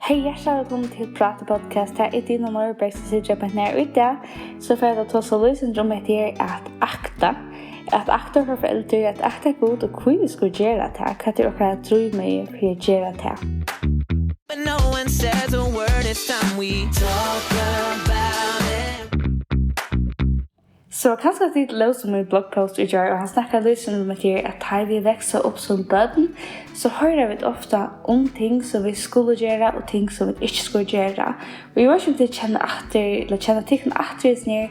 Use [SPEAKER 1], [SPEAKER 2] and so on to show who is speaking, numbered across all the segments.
[SPEAKER 1] Hej, hjertelig velkommen til Prate podcast. Her din og Norberg som sitter på nær ute. Så for at tosa løsning om det er at akta. At akta for foreldre, at akta er god, og hva vi skal gjøre til. Hva er okkara drívmegi for å gjøre til.
[SPEAKER 2] But no one says a word, it's time we talk about it.
[SPEAKER 1] Så kanskje at det løs som en bloggpost i gjør, og han snakker løsning om det er at her vi vekser opp som bøden, så hører vi ofte om ting som vi skulle gjøre, og ting som vi ikke skulle gjøre. Og jeg vet ikke om det kjenner tikkene atter ned,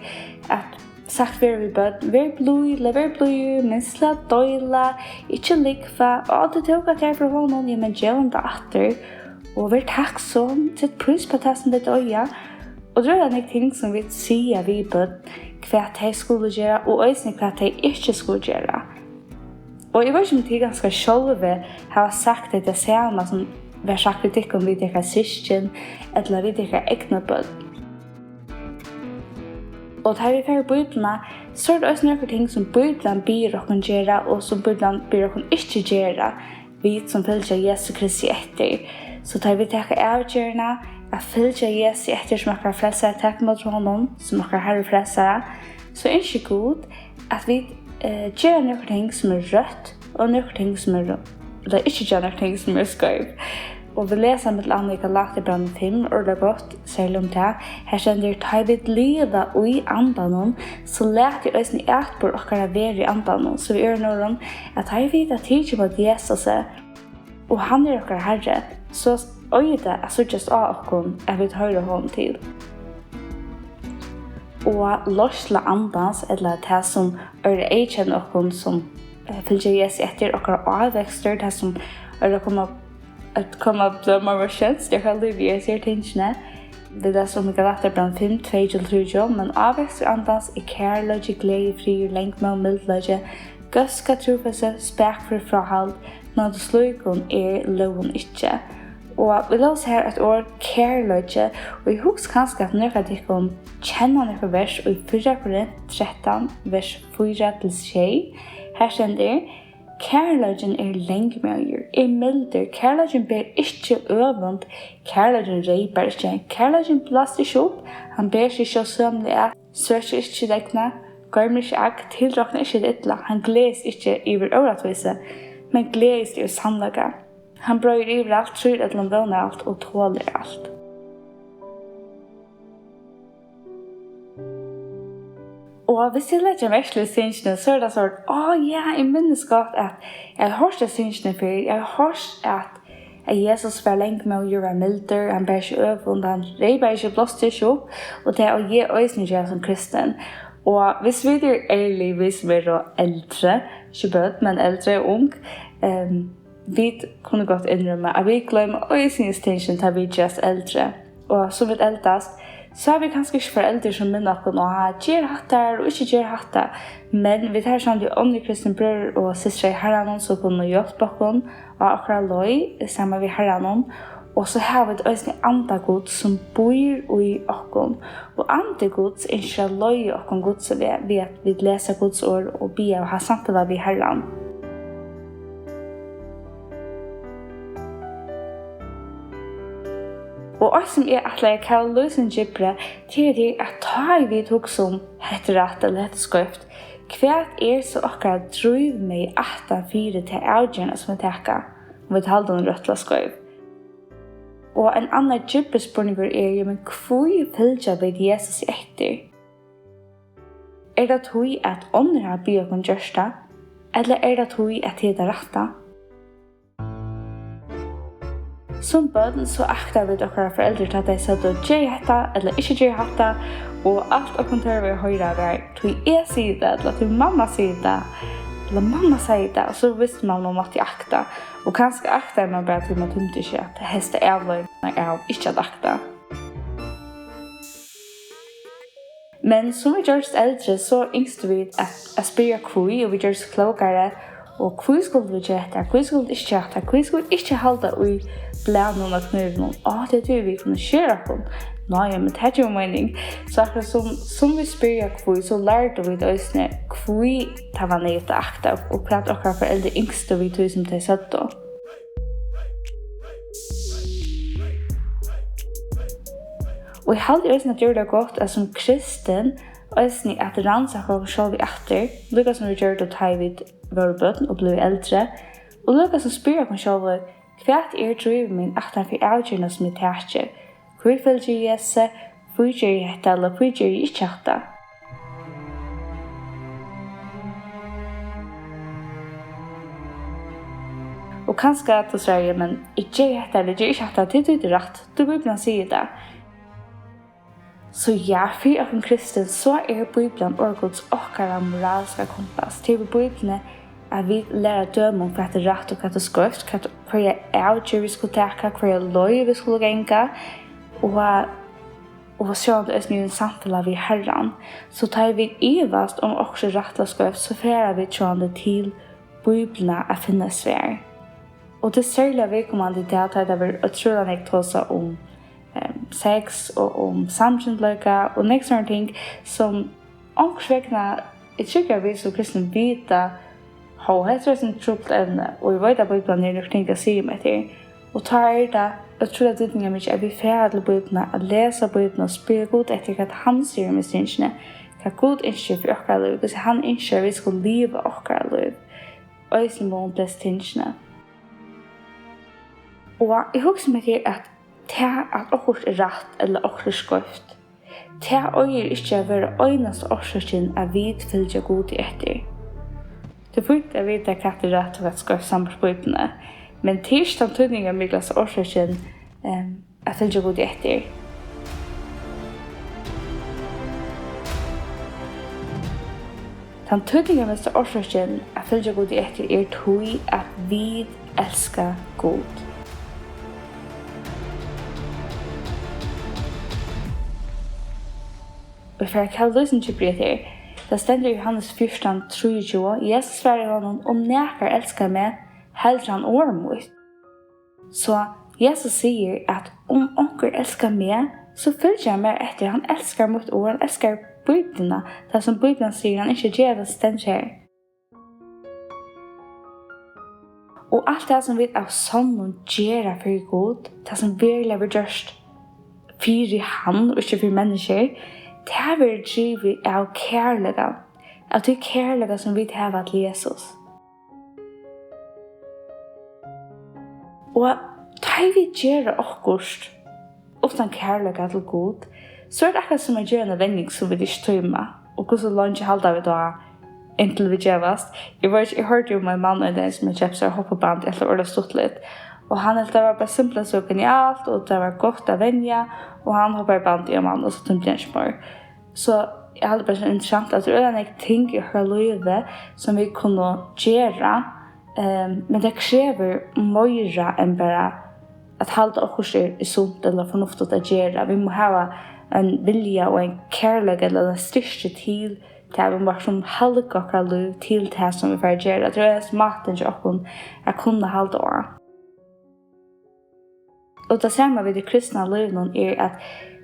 [SPEAKER 1] at sagt vi bøden, vær blod, minnsla, døyla, ikke likva, og det tok at jeg for hånden, ja, men gjør om det atter, og vær takksom, sett pris på det som det øya, og det er en ting som vi sier vi bøden, hva de skulle gjøre, og også hva de ikke skulle gjøre. Og jeg vet ikke om de ganske selv har sagt det det samme som vi har sagt til om vi dekker syskjen, eller vi dekker egne bød. Og da vi fører bødene, så er det også noen ting som bødene byr oss gjøre, og som bødene byr oss ikke gjøre, vi som følger Jesu Kristi etter. Så da vi dekker avgjørende, at følge Jesu etter som okkara frelsere takk mot honom, som okkara herre frelsere, så er det ikke god at vi gjør noen ting som er rødt, og noen ting som er eller ikke gjør noen ting som er skøyv. Og vi leser med andre i Galaterbrand 5, og det er godt, selv om det. Her kjenner ta vi livet og i andanen, så lærte jeg også i etbord okkara være i andanen. Så vi gjør noen at her vi da tidlig på Jesus, og han er okkara herre, så øyde er så just av okkon jeg vil høre hånd til. Og løsla andans, eller det som er eikjent okkon som fylgjer Jesus etter okkara avvekster, det som er å komme opp til meg kjent, det kan liv jeg sier tingene. Det er det som i Galaterbrand 5, 2-3, men avvekster andans er kærleiki, glede, fri, lengme og mildleie, gøska trofelse, spekfri frahald, når det slukon er loven ikke. Og vi løs her et år kærleiki, og jeg husker kanskje at nøkker de kan kjenne noen vers i 4 Korint 13, vers 4-6. Her kjenner kærleikin er lengmøyer, er milder, kærleikin ber ikke øvund, kærleikin reipar ikke, kærleikin blast ikke opp, han ber seg ikke sømlig av, søker ikke dekna, gormer ikke ag, tilrakner ikke dittla, han gledes ikke iver øratvise, men gledes i sannlaga. Han brøyer iver alt, tror at han våner alt og tåler alt. Og hvis jeg lærer verslig synsene, så er det sånn, jeg minnes godt at jeg har hørt det synsene før, jeg har hørt at Jesus var lenge med å gjøre milder, han bærer ikke øvund, han reiber ikke blåst ikke opp, og det er å gi øyne gjøre som kristen. Og hvis vi er ærlige, hvis vi er eldre, ikke bød, men eldre og ung, vi kunne godt innrømme at vi glemmer øyningstingen til vi just eldre. Og som vi eldast, så er vi kanskje ikke foreldre som minner oss å ha gjør hattar og ikke gjør hattar. Men vi tar sånn de åndelige kristne brødre og søstre i herren som kunne hjelpe oss og okkara løy sammen med herren. Og så har vi et øyne andagod som bor i oss. Og andagods er ikke løy i oss gods ved at vi leser Guds ord og be og ha samtidig ved herren. Og også som er at jeg kan løse en gybre til det at ta vi tok som hette rætt eller hette skeivt. Hva er så okkara drívmegi aftan fyri til avgjørende som vi tekker om vi taler den rødt eller skeiv. Og en annen gybrespurning er men hvor følger vi Jesus etter? Er det tog at ånder har bygd på gjørsta? Eller er det tog at det er retta? Som bøden så akter vi okkara foreldre til at de sier at gjør hetta eller ikke gjør hetta, og alt og kontor vi høyre er til jeg sier det, eller til mamma sier det, eller mamma sier det, og så visste man om at de akta. Og kanskje akter man bare til man tunte ikke at heste avløyene er av ikke at akta. Men som vi gjør oss eldre, så yngste vi at spyrja kvui, og vi gjør oss klokere, og kvui skulle vi gjøre hetta, kvui skulle ikke gjøre hetta, kvui skulle ikke halda ui blænen og knurren. Det tror vi kunne kjøre oss. Nei, men det er ikke mening. Så akkurat som vi spyrja kvui, så lærte vi det også kvui ta var nøyt å akta, og hva okkara foreldre yngste vi tog som til søtt. Og jeg halde også at gjøre det godt at som kristen også at rannsaka og sjálv etter, lukka som vi gjør det ta vid våre bøtten og blir eldre, og lukka som spyrir oss sjálv hva drívur min aftan for avgjørende som jeg tækje, hvor fylgjer Jesu, hvor gjør jeg hetta eller hvor gjør jeg ikke hetta. Og kanskje at du sier, men ikke hetta eller ikke hetta, det er rett, du Bibelen sier det. Så ja, for okken kristen, så Bibelen Guds okkara moralska kompass. Til Bibelen at vi lærer døme om hva det rett og hva det skeivt, hva jeg avgjør vi skulle teka, hva jeg løy vi skulle genga, og så det er en samtale vi herran. Så tar vi ivast om også rett og skeivt, så fører vi tjående til Bibelen at finne svær. Og det særlig vedkommende i det at det var utrolig tosa om sex og om samkjønnsløyka og nek sånne ting som omkring jeg tykker vi som kristne vita hette er en truppelt evne og jeg vet at Bibelen nok ting å si med til og tar det utrolig týdningarmikil at vi ferdig til Bibelen at lese Bibelen og spyr god etter hva han sier med stingene hva god ønsker for okkara liv hvis han ønsker vi skal leve okkara liv og i sin mån disse tingene. Og jeg husker meg til at at okkurs rætt eller okkurs skeivt. Øyer ikke å være øyneste årsaken at vi fylgjer god i etter. Det er fullt å vite hva det rætt og hva skeivt samarbeidsbøytene, men tirsdag týdningarmikil årsaken at fylgjer god i etter. Den týdningarmikil årsaken at fylgjer god i etter tog at vi elskar god. Og for jeg løsen til bryt her, da stender Johannes 14:23, Jesus svarer honom, om nekar elskar meg, heldre han årmot. Så Jesus sier at om onker elskar meg, så følger han meg etter. Han elskar mot ord, han elskar Bibelen, det som Bibelen sier, han ikke gjør det stender her. Og alt det som vi av sånn gjør for god, det som virkelig har gjort fyri han og ikke for mennesker, det har vært drivet av kærleikan, av det kærleikan som vi har til Jesus. Og da vi gjør okkurst utan kærleikan til god, så det akkurat som gjør en vending som vi ikke tøyma, og hvordan langt halda vi da inntil vi gjøvast. Jeg hørte jo min mann en dag som jeg kjøpte seg hoppeband etter å stått litt, og han det var bare simpelt så genialt, og det var godt å venja, og han hoppet band i mann, og så tømte jeg ikke mer. Så jeg hadde bare så interessant at det er en ting i høyre livet som vi kunne gjøre, men det krever mer enn bare at halda okkur er sunt eller fornuftigt å gjøre. Vi må ha en vilja og en kærlighet eller en styrke til det vi må som halda okkar liv til det som vi får gjøre. Det er smaten til okkur at kunne halda åra. Og det samme ved det kristna livet er at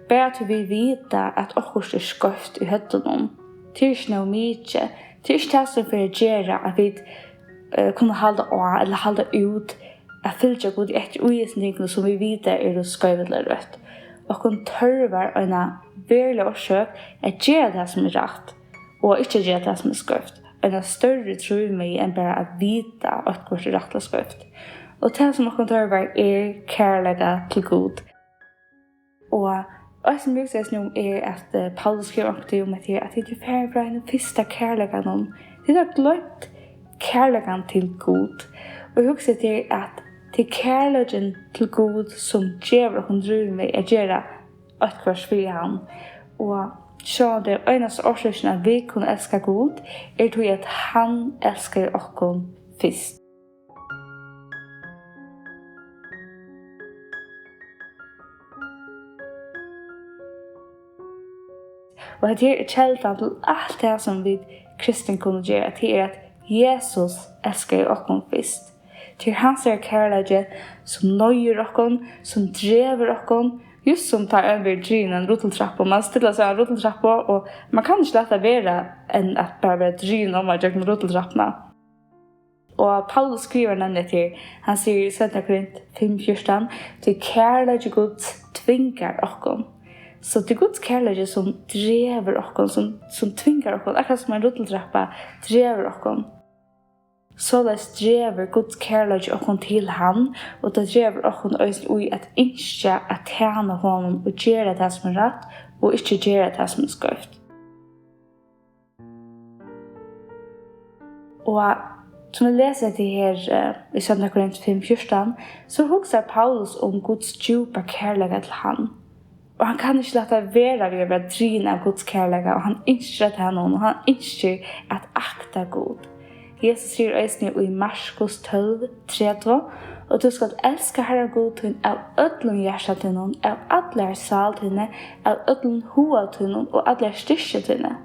[SPEAKER 1] bare at vi vita at okkurs er skeivt i høttunum. Det er ikke noe mykje. Det er ikke det som for å gjøre at vi kunne halda åra eller halda ut at fylgja god etter uiesningene som vi vita er skeivt eller rødt. Og kun tørvar en verlig årsøk at gjøre det som er rett og ikke gjøre det som er skeivt. En større drívmegi enn bare at vita at hvort er rett og skeivt. Og det som okkur tørvar er kærleika til god. Og det som brukes nå er at Paulus skriver omkring om at det er ferdig fra den første kærleikan. Det er gløyt kærleikan til god. Og jeg husker til at det er kærleiken til god som gjør okkur drívmegi at gjøre et hvørt for han. Og så det eneste årsaken at vi kunne elska god er til at han elskar okkur først. Og det er kjeldan til alt det som vi kristen kunne gjøre, det er at Jesus elskar okkur først. Det er hans kærleik som nøyer okkur, som drever okkur, just som tar over dryn en rutteltrappa. Man stiller seg en rutteltrappa, og man kan ikke lette være enn at bare være dryn om at jeg kan rutteltrappna. Og Paulus skriver nemlig til, han sier i 2. Korint 5:14, til kærleik Gud tvingar okkur. Så det Guds kærleiki som drever okkon, som tvingar okkon, akkurat som en rutteltrappa drever okkon. Såleis drever Guds kærleiki okkon til han, og det drever okkon øysen ui at innskja at tjene honom og gjøre det som rætt, og ikke gjøre det som skeivt. Og som vi leser det her i 2. Korinter 5:14, så husker Paulus om Guds djupa kærleika til han. Og han kan ikke lade være ved å være drinn av Guds kærleika, og han innskjer til han, og han innskjer at akta God. Jesus sier øysene i Markus 12:30, og du skal elska Herre God din av ødlom hjertet til noen, av alle sal til henne, av ødlom hoa til noen, og alle styrke til henne.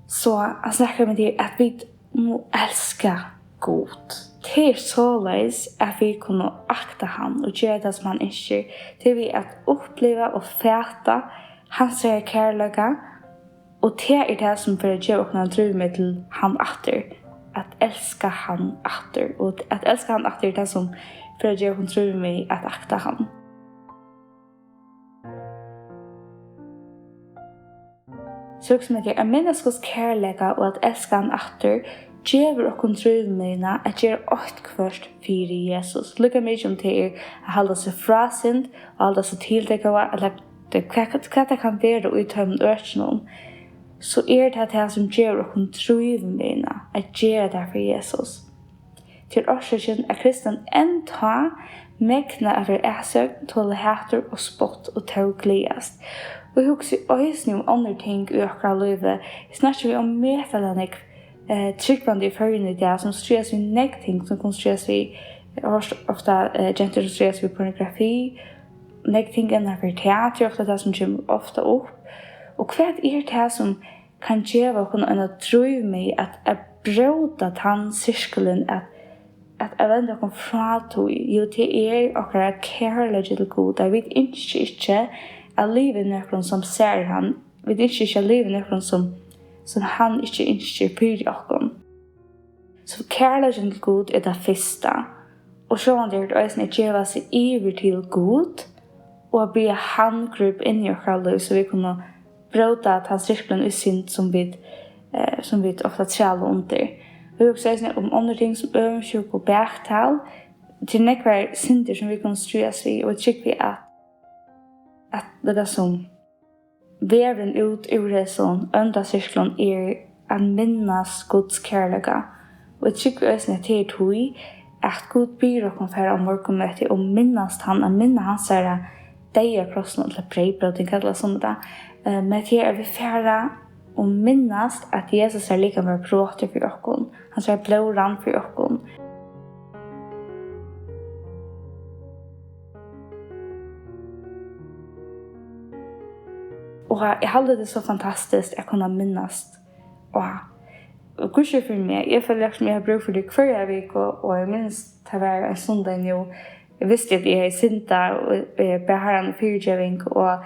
[SPEAKER 1] Så han snakker med det at vi må elska God. Det såleis at vi kunne akta han og gjøre det som han ønsker, til vi at oppleva og fæta hans kærleika, og det det som for å gjøre okkara drívmegi til han atter, at elska han atter, og at elska han atter det som for å gjøre okkara drívmegi at akta han. Så som at jeg menneskos kærleika og at elska han atter, gjør okkara drívmegina at gjøre eitt hvørt fyri Jesus. Lukka mykje om det at halda seg frasind, og halda seg tildekava, eller hva det kan være i tømmen ørsnån, så det som gjør okkara drívmegina at gjøre det for Jesus. Til årsøkjen er kristna enn ta megna av æsøk, tåle hætur og spott og tau gledast. Og jeg husker øysene om andre ting i okkara livet. Jeg snakker vi om metalanek tryggvande i førjene i det, som styres vi ting, som kan styres vi ofta jenter som styres vi pornografi, ting enn for teater, ofta det som kommer ofta opp. Og hva det som kan gjøre okkara en drívmegi at bråta tann sirkelen at vende okkara fratog, jo det okkara kærleiki til God, der vi ikke at livet nøkron som ser han, vi ikke at livet nøkron som han ikke innskjer fyri okkon. Så kærleikin til God det fyrsta, og så det øysen gjeva seg iver til God, og bli handgrupp inn i okkara liv, så vi kunne bråta at han sirkelen i synd som vi ofta træler under. Vi også øysen om andre ting som øvensjuk og bæktal, til nekvar synder som vi kunne styres vi, og trykker vi at det som veven ut ur det som ønda sirkelen at minnas Guds kærleika. Og jeg tykker også til tog at Gud byr okkon færa om morgenmøte og minnast han, at minna hans deia krossen eller breibrøding, eller sånn da. Men til vi færa og minnast at Jesus lika med bråter for okkon. Han blåran for okkon. Og jeg hadde det så fantastisk at kunne minnast. Og kurset for meg, jeg føler som jeg har brug for det hver vik, og jeg minns det var en sondag nå. Jeg visste at jeg sinta, og jeg behar en fyrtjøving, og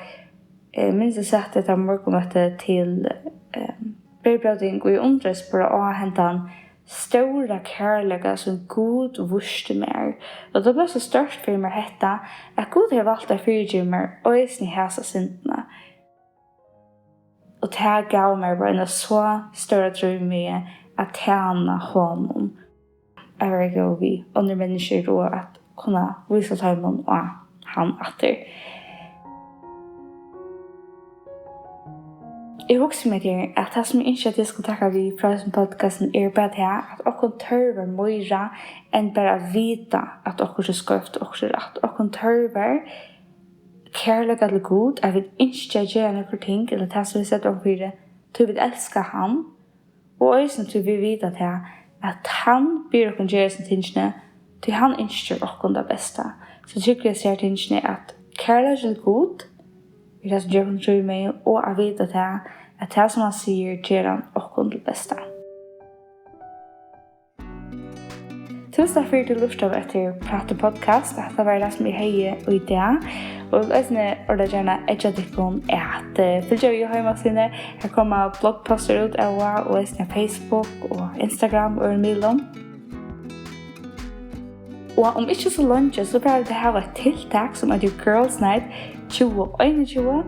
[SPEAKER 1] jeg minns jeg satt etter morgenmøte til brevbrøding, og jeg undres på å hente en stora kærleika som Gud vurste mer. Og det ble så størst for meg Hetta, at Gud har valgt å fyrtjøve meg, og jeg snitt hæsa sintene. Og det gav meg bare en så større drívmegi at tjene honom. Jeg var ikke å bli andre mennesker og at kunne vise tøymon og han atter. Jeg husker meg til at det som jeg ikke at jeg skulle takke vi fra denne podcasten bare det at okkon tørver møyra enn bare vita at okkon skeivt og okkon rætt. Okkon tørver kærleika til God, at vi ikke gjør noen ting, eller det som vi setter om for det, til vi elsker han, og også til vi vet at han byr oss gjøre sin tingene, til han ønsker oss det beste. Så tykker jeg sier tingene at kærleika til God, vi det som gjør oss gjør meg, og jeg vet at det som han sier, gjør han oss det beste. Tusen takk for at du lurte av etter Prate podcast, at det var det som vi heier og i det. Og jeg ordet gjerne etter dikken at følger vi hjemme her kommer bloggposter ut av og jeg Facebook og Instagram og Milon. Og om ikke så lenge så får vi ha et tiltak som heter Girls Night 2021.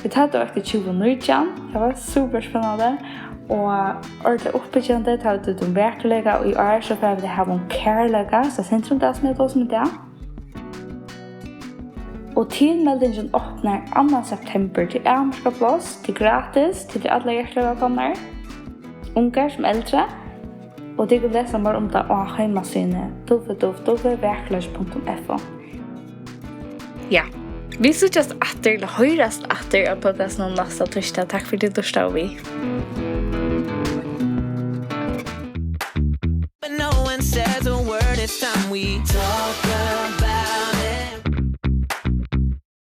[SPEAKER 1] Vi tar det også til 2019. Det var superspennende. Og ordentlig oppbyggende tar vi til VAKURLEIKI, og i år så får vi ha en Kærleiki, så sentrum det som heter oss med det. Og tilmeldingen åpner 2. september til amerska plass, til gratis, til alle hjertelig velkomne. Unger som eldre. Og de kan lese mer om det av hjemmesynet www.vakurleiki.FO. Ja, vi synes atter, eller høyrast atter av podcasten om neste torsdag. Takk for det, torsdag og vi.
[SPEAKER 2] But no one says a word, it's time we talk